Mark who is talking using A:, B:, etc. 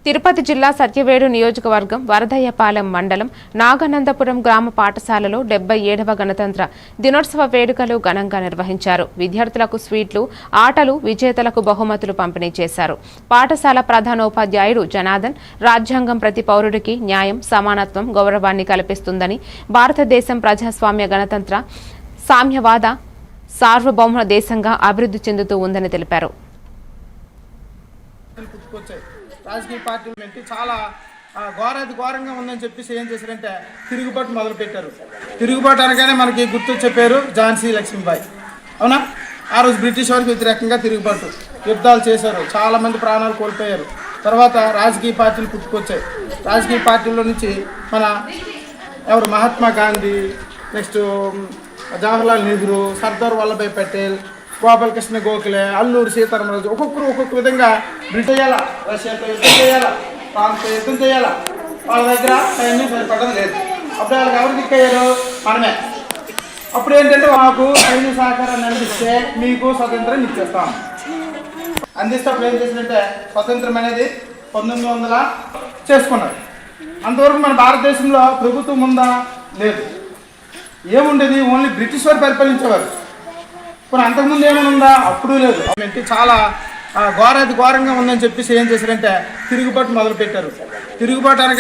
A: తిరుపతి జిల్లా సత్యవేడు నియోజకవర్గం వరదయ్యపాలెం మండలం నాగనందపురం గ్రామ పాఠశాలలో 77వ గణతంత్ర దినోత్సవ వేడుకలు ఘనంగా నిర్వహించారు. విద్యార్థులకు స్వీట్లు, ఆటలు, విజేతలకు బహుమతులు పంపిణీ చేశారు. పాఠశాల ప్రధానోపాధ్యాయుడు జనార్దన్ రాజ్యాంగం ప్రతి పౌరుడికి న్యాయం, సమానత్వం, గౌరవాన్ని కల్పిస్తుందని, భారతదేశం ప్రజాస్వామ్య గణతంత్ర సామ్యవాద సార్వభౌమ దేశంగా అభివృద్ధి చెందుతూ ఉందని తెలిపారు.
B: రాజకీయ పార్టీలు పెట్టి చాలా ఘోరంగా ఉందని చెప్పేసి ఏం చేశారంటే తిరుగుబాటు మొదలుపెట్టారు. తిరుగుబాటు అనగానే మనకి గుర్తు చెప్పారు ఝాన్సీ లక్ష్మీబాయి. అవునా? ఆ రోజు బ్రిటిష్ వారికి వ్యతిరేకంగా తిరుగుబాటు యుద్ధాలు చేశారు, చాలామంది ప్రాణాలు కోల్పోయారు. తర్వాత రాజకీయ పార్టీలు పుట్టుకొచ్చాయి. రాజకీయ పార్టీల్లో నుంచి మన ఎవరు మహాత్మా గాంధీ, నెక్స్ట్ జవహర్లాల్ నెహ్రూ, సర్దార్ వల్లభాయ్ పటేల్, గోపాలకృష్ణ గోఖలే, అల్లూరి సీతారామరాజు, ఒక్కొక్క విధంగా బ్రిటిష్ చేయాలా, రష్యాతో యుద్ధం చేయాలా, ఫ్రాన్స్తో యుద్ధం చేయాలా, వాళ్ళ దగ్గర సైన్యం సరిపడడం లేదు. అప్పుడు వాళ్ళకి ఎవరు దిక్కయ్యారు? మనమే. అప్పుడు ఏంటంటే మాకు సైన్య సహకారాన్ని అందిస్తే మీకు స్వతంత్రం ఇచ్చేస్తాం అందిస్తే అప్పుడు ఏం చేసిందంటే స్వతంత్రం అనేది 1900 చేసుకున్నారు. అంతవరకు మన భారతదేశంలో ప్రభుత్వం ఉందా? లేదు. ఏముండేది? ఓన్లీ బ్రిటిష్ వారు పరిపాలించేవారు. ఇప్పుడు అంతకుముందు ఏమైనా ఉందా? అప్పుడు లేదు. చాలా ఘోరంగా ఉందని చెప్పేసి ఏం చేశారంటే తిరుగుబాటు మొదలుపెట్టారు. తిరుగుబాటు అనగా